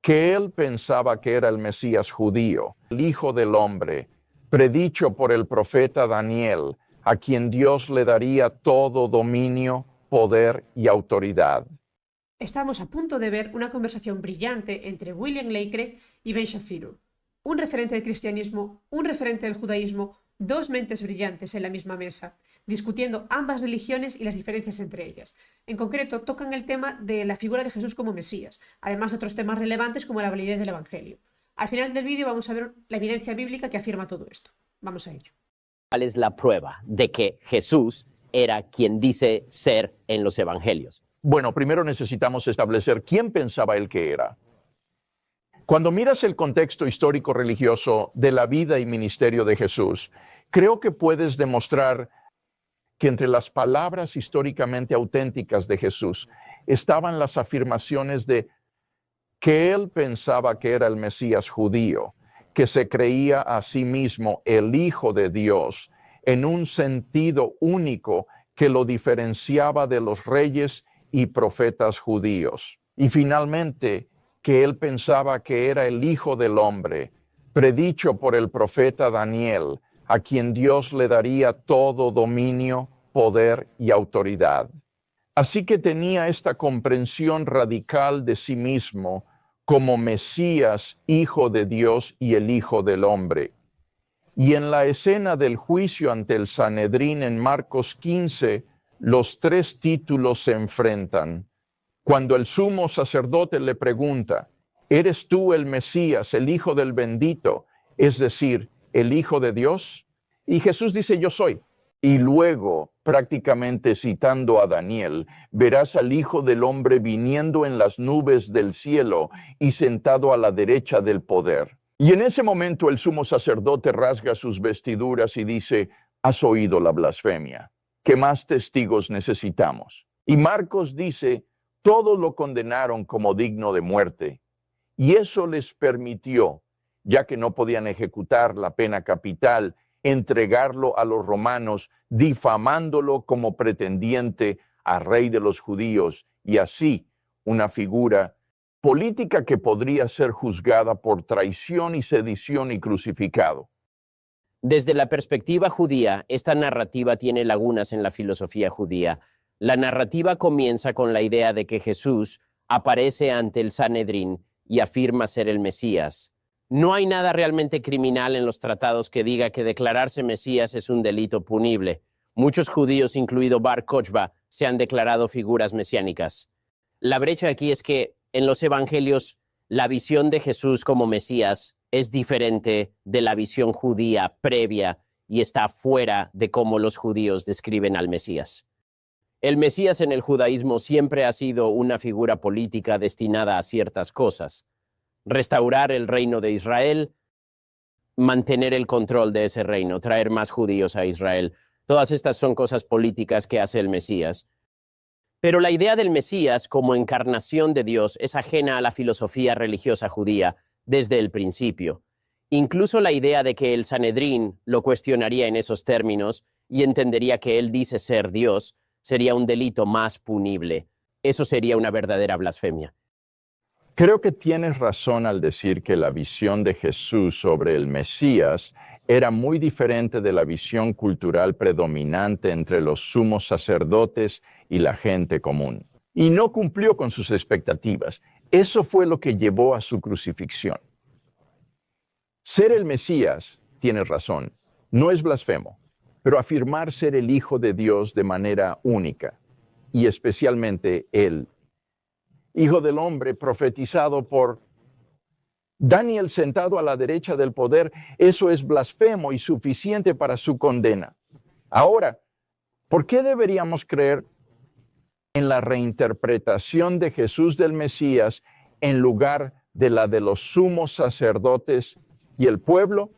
que él pensaba que era el Mesías judío, el Hijo del Hombre, predicho por el profeta Daniel, a quien Dios le daría todo dominio, poder y autoridad. Estamos a punto de ver una conversación brillante entre William Lane Craig y Ben Shapiro, un referente del cristianismo, un referente del judaísmo, dos mentes brillantes en la misma mesa, discutiendo ambas religiones y las diferencias entre ellas. En concreto, tocan el tema de la figura de Jesús como Mesías, además de otros temas relevantes como la validez del Evangelio. Al final del vídeo vamos a ver la evidencia bíblica que afirma todo esto. Vamos a ello. ¿Cuál es la prueba de que Jesús era quien dice ser en los Evangelios? Bueno, primero necesitamos establecer quién pensaba él que era. Cuando miras el contexto histórico religioso de la vida y ministerio de Jesús, creo que puedes demostrar que entre las palabras históricamente auténticas de Jesús estaban las afirmaciones de que él pensaba que era el Mesías judío, que se creía a sí mismo el Hijo de Dios en un sentido único que lo diferenciaba de los reyes y profetas judíos. Y finalmente, que él pensaba que era el Hijo del Hombre, predicho por el profeta Daniel, a quien Dios le daría todo dominio, poder y autoridad. Así que tenía esta comprensión radical de sí mismo como Mesías, Hijo de Dios y el Hijo del Hombre. Y en la escena del juicio ante el Sanedrín en Marcos 15, los tres títulos se enfrentan. Cuando el sumo sacerdote le pregunta, ¿eres tú el Mesías, el Hijo del Bendito, es decir, el Hijo de Dios? Y Jesús dice, yo soy. Y luego, prácticamente citando a Daniel, verás al Hijo del Hombre viniendo en las nubes del cielo y sentado a la derecha del poder. Y en ese momento el sumo sacerdote rasga sus vestiduras y dice, has oído la blasfemia. ¿Qué más testigos necesitamos? Y Marcos dice, todos lo condenaron como digno de muerte. Y eso les permitió, ya que no podían ejecutar la pena capital, entregarlo a los romanos, difamándolo como pretendiente a rey de los judíos y así una figura política que podría ser juzgada por traición y sedición y crucificado. Desde la perspectiva judía, esta narrativa tiene lagunas en la filosofía judía. La narrativa comienza con la idea de que Jesús aparece ante el Sanedrín y afirma ser el Mesías. No hay nada realmente criminal en los tratados que diga que declararse Mesías es un delito punible. Muchos judíos, incluido Bar Kokhba, se han declarado figuras mesiánicas. La brecha aquí es que en los evangelios la visión de Jesús como Mesías es diferente de la visión judía previa y está fuera de cómo los judíos describen al Mesías. El Mesías en el judaísmo siempre ha sido una figura política destinada a ciertas cosas. Restaurar el reino de Israel, mantener el control de ese reino, traer más judíos a Israel. Todas estas son cosas políticas que hace el Mesías. Pero la idea del Mesías como encarnación de Dios es ajena a la filosofía religiosa judía desde el principio. Incluso la idea de que el Sanedrín lo cuestionaría en esos términos y entendería que él dice ser Dios sería un delito más punible. Eso sería una verdadera blasfemia. Creo que tienes razón al decir que la visión de Jesús sobre el Mesías era muy diferente de la visión cultural predominante entre los sumos sacerdotes y la gente común. Y no cumplió con sus expectativas. Eso fue lo que llevó a su crucifixión. Ser el Mesías, tienes razón, no es blasfemo, pero afirmar ser el Hijo de Dios de manera única, y especialmente él, Hijo del Hombre profetizado por Daniel sentado a la derecha del poder, eso es blasfemo y suficiente para su condena. Ahora, ¿por qué deberíamos creer en la reinterpretación de Jesús del Mesías en lugar de la de los sumos sacerdotes y el pueblo?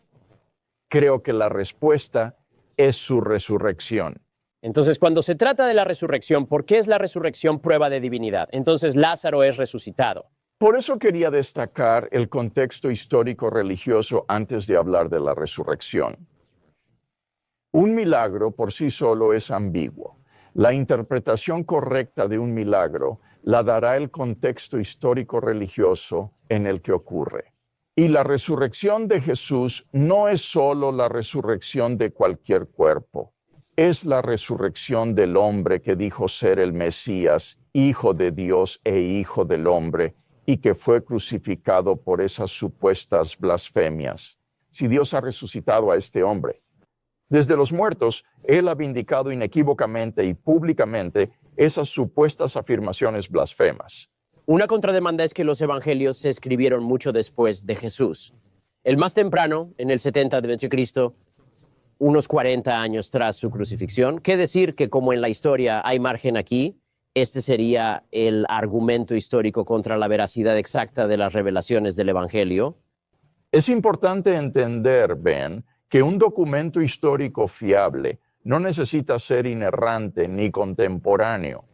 Creo que la respuesta es su resurrección. Entonces, cuando se trata de la resurrección, ¿por qué es la resurrección prueba de divinidad? Entonces, Lázaro es resucitado. Por eso quería destacar el contexto histórico religioso antes de hablar de la resurrección. Un milagro por sí solo es ambiguo. La interpretación correcta de un milagro la dará el contexto histórico religioso en el que ocurre. Y la resurrección de Jesús no es solo la resurrección de cualquier cuerpo, es la resurrección del hombre que dijo ser el Mesías, Hijo de Dios e Hijo del hombre, y que fue crucificado por esas supuestas blasfemias. Si Dios ha resucitado a este hombre desde los muertos, Él ha vindicado inequívocamente y públicamente esas supuestas afirmaciones blasfemas. Una contrademanda es que los evangelios se escribieron mucho después de Jesús. El más temprano, en el 70 de Cristo, unos 40 años tras su crucifixión. ¿Qué decir que como en la historia hay margen aquí? Este sería el argumento histórico contra la veracidad exacta de las revelaciones del evangelio. Es importante entender, Ben, que un documento histórico fiable no necesita ser inerrante ni contemporáneo.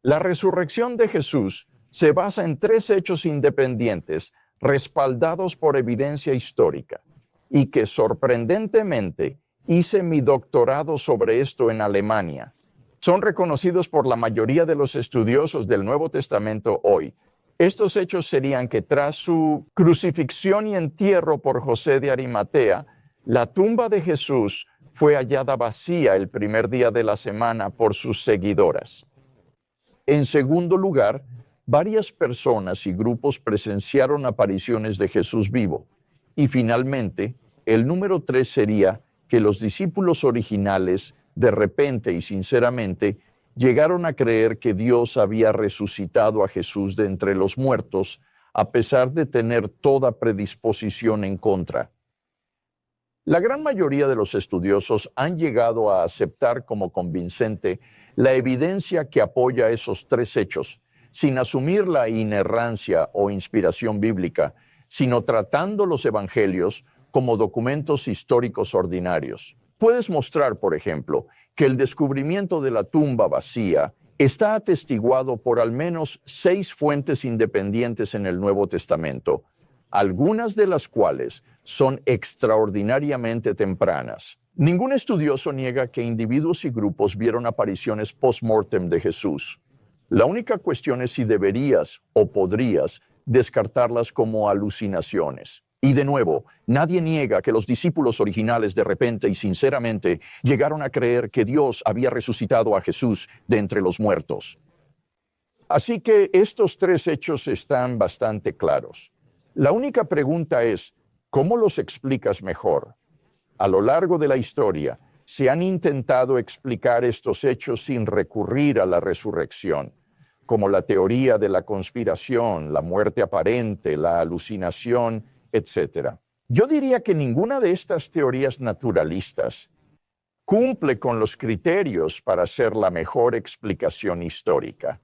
La resurrección de Jesús se basa en 3 hechos independientes respaldados por evidencia histórica y que sorprendentemente hice mi doctorado sobre esto en Alemania. Son reconocidos por la mayoría de los estudiosos del Nuevo Testamento hoy. Estos hechos serían que tras su crucifixión y entierro por José de Arimatea, la tumba de Jesús fue hallada vacía el primer día de la semana por sus seguidoras. En segundo lugar, varias personas y grupos presenciaron apariciones de Jesús vivo. Y finalmente, el número 3 sería que los discípulos originales, de repente y sinceramente, llegaron a creer que Dios había resucitado a Jesús de entre los muertos, a pesar de tener toda predisposición en contra. La gran mayoría de los estudiosos han llegado a aceptar como convincente la evidencia que apoya esos 3 hechos, sin asumir la inerrancia o inspiración bíblica, sino tratando los evangelios como documentos históricos ordinarios. Puedes mostrar, por ejemplo, que el descubrimiento de la tumba vacía está atestiguado por al menos 6 fuentes independientes en el Nuevo Testamento, algunas de las cuales son extraordinariamente tempranas. Ningún estudioso niega que individuos y grupos vieron apariciones post-mortem de Jesús. La única cuestión es si deberías o podrías descartarlas como alucinaciones. Y de nuevo, nadie niega que los discípulos originales de repente y sinceramente llegaron a creer que Dios había resucitado a Jesús de entre los muertos. Así que estos 3 hechos están bastante claros. La única pregunta es, ¿cómo los explicas mejor? A lo largo de la historia, se han intentado explicar estos hechos sin recurrir a la resurrección, como la teoría de la conspiración, la muerte aparente, la alucinación, etc. Yo diría que ninguna de estas teorías naturalistas cumple con los criterios para ser la mejor explicación histórica.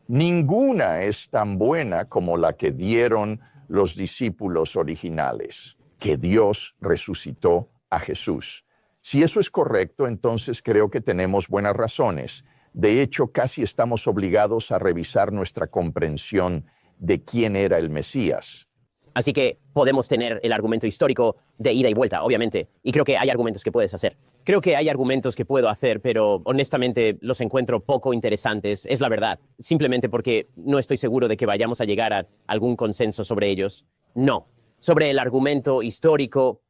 Ninguna es tan buena como la que dieron los discípulos originales, que Dios resucitó a Jesús. Si eso es correcto, entonces creo que tenemos buenas razones. De hecho, casi estamos obligados a revisar nuestra comprensión de quién era el Mesías. Así que podemos tener el argumento histórico de ida y vuelta, obviamente, y creo que hay argumentos que puedes hacer. Creo que hay argumentos que puedo hacer, pero honestamente los encuentro poco interesantes, es la verdad, simplemente porque no estoy seguro de que vayamos a llegar a algún consenso sobre ellos. No. Sobre el argumento histórico,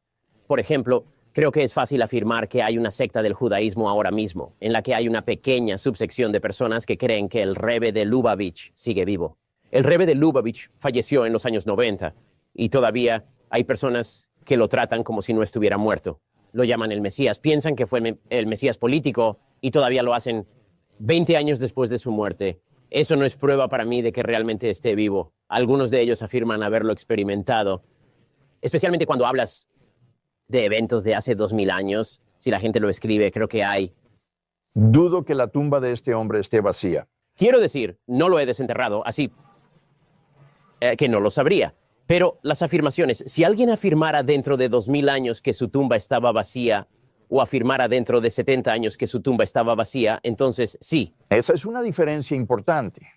por ejemplo, creo que es fácil afirmar que hay una secta del judaísmo ahora mismo, en la que hay una pequeña subsección de personas que creen que el Rebbe de Lubavitch sigue vivo. El Rebbe de Lubavitch falleció en los años 90 y todavía hay personas que lo tratan como si no estuviera muerto. Lo llaman el Mesías, piensan que fue el Mesías político y todavía lo hacen 20 años después de su muerte. Eso no es prueba para mí de que realmente esté vivo. Algunos de ellos afirman haberlo experimentado, especialmente cuando hablas de eventos de hace 2000 años. Si la gente lo escribe, creo que hay. Dudo que la tumba de este hombre esté vacía. Quiero decir, no lo he desenterrado, así que no lo sabría. Pero las afirmaciones, si alguien afirmara dentro de 2000 años que su tumba estaba vacía o afirmara dentro de 70 años que su tumba estaba vacía, entonces sí. Esa es una diferencia importante.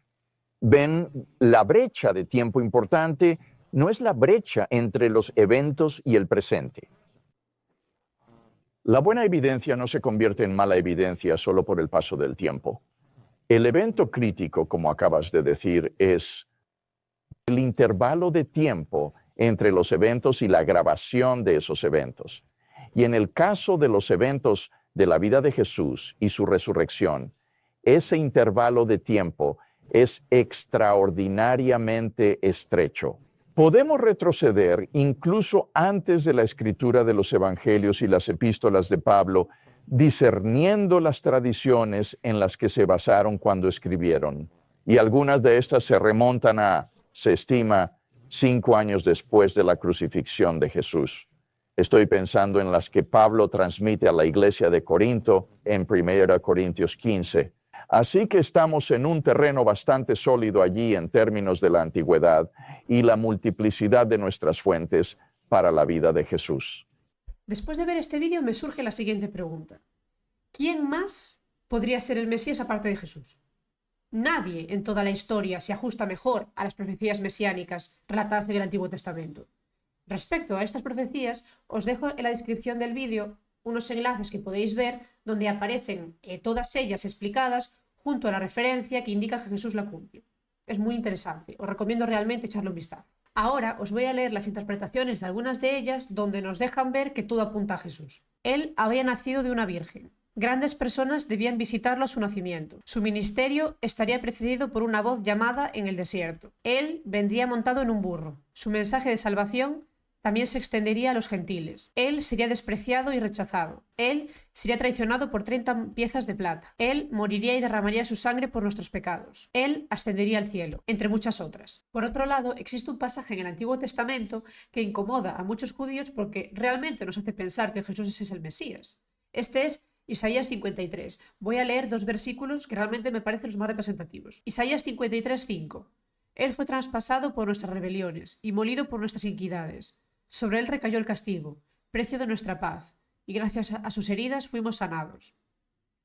Ven, la brecha de tiempo importante no es la brecha entre los eventos y el presente. La buena evidencia no se convierte en mala evidencia solo por el paso del tiempo. El evento crítico, como acabas de decir, es el intervalo de tiempo entre los eventos y la grabación de esos eventos. Y en el caso de los eventos de la vida de Jesús y su resurrección, ese intervalo de tiempo es extraordinariamente estrecho. Podemos retroceder incluso antes de la escritura de los evangelios y las epístolas de Pablo, discerniendo las tradiciones en las que se basaron cuando escribieron. Y algunas de estas se remontan a, se estima, 5 años después de la crucifixión de Jesús. Estoy pensando en las que Pablo transmite a la iglesia de Corinto en 1 Corintios 15. Así que estamos en un terreno bastante sólido allí en términos de la antigüedad y la multiplicidad de nuestras fuentes para la vida de Jesús. Después de ver este vídeo me surge la siguiente pregunta. ¿Quién más podría ser el Mesías aparte de Jesús? Nadie en toda la historia se ajusta mejor a las profecías mesiánicas relatadas en el Antiguo Testamento. Respecto a estas profecías, os dejo en la descripción del vídeo unos enlaces que podéis ver donde aparecen todas ellas explicadas junto a la referencia que indica que Jesús la cumple. Es muy interesante, os recomiendo realmente echarle un vistazo. Ahora os voy a leer las interpretaciones de algunas de ellas donde nos dejan ver que todo apunta a Jesús. Él había nacido de una virgen. Grandes personas debían visitarlo a su nacimiento. Su ministerio estaría precedido por una voz llamada en el desierto. Él vendría montado en un burro. Su mensaje de salvación también se extendería a los gentiles. Él sería despreciado y rechazado. Él sería traicionado por 30 piezas de plata. Él moriría y derramaría su sangre por nuestros pecados. Él ascendería al cielo, entre muchas otras. Por otro lado, existe un pasaje en el Antiguo Testamento que incomoda a muchos judíos porque realmente nos hace pensar que Jesús es el Mesías. Este es Isaías 53. Voy a leer 2 versículos que realmente me parecen los más representativos. Isaías 53:5. Él fue traspasado por nuestras rebeliones y molido por nuestras iniquidades. Sobre él recayó el castigo, precio de nuestra paz, y gracias a sus heridas fuimos sanados.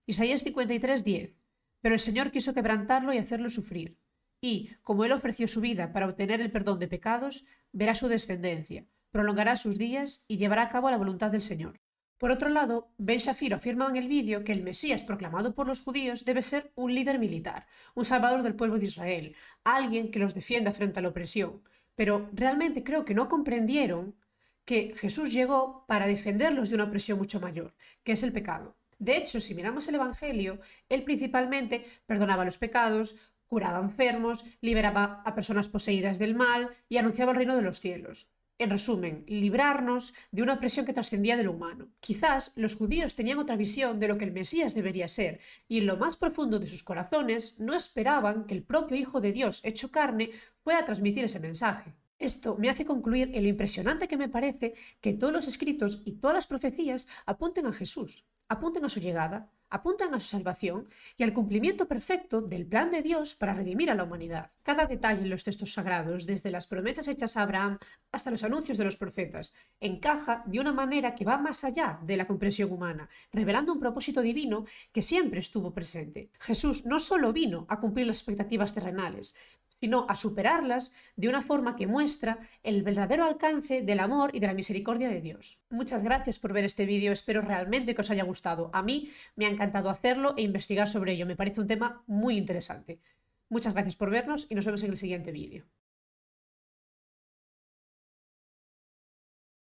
Isaías 53:10. Pero el Señor quiso quebrantarlo y hacerlo sufrir. Y, como él ofreció su vida para obtener el perdón de pecados, verá su descendencia, prolongará sus días y llevará a cabo la voluntad del Señor. Por otro lado, Ben Shafiro afirma en el vídeo que el Mesías proclamado por los judíos debe ser un líder militar, un salvador del pueblo de Israel, alguien que los defienda frente a la opresión. Pero realmente creo que no comprendieron que Jesús llegó para defenderlos de una opresión mucho mayor, que es el pecado. De hecho, si miramos el Evangelio, él principalmente perdonaba los pecados, curaba enfermos, liberaba a personas poseídas del mal y anunciaba el reino de los cielos. En resumen, librarnos de una opresión que trascendía de lo humano. Quizás los judíos tenían otra visión de lo que el Mesías debería ser, y en lo más profundo de sus corazones no esperaban que el propio Hijo de Dios, hecho carne, pueda transmitir ese mensaje. Esto me hace concluir en lo impresionante que me parece que todos los escritos y todas las profecías apunten a Jesús, apunten a su llegada, apuntan a su salvación y al cumplimiento perfecto del plan de Dios para redimir a la humanidad. Cada detalle en los textos sagrados, desde las promesas hechas a Abraham hasta los anuncios de los profetas, encaja de una manera que va más allá de la comprensión humana, revelando un propósito divino que siempre estuvo presente. Jesús no solo vino a cumplir las expectativas terrenales, sino a superarlas de una forma que muestra el verdadero alcance del amor y de la misericordia de Dios. Muchas gracias por ver este vídeo, espero realmente que os haya gustado. A mí me ha encantado hacerlo e investigar sobre ello, me parece un tema muy interesante. Muchas gracias por vernos y nos vemos en el siguiente vídeo.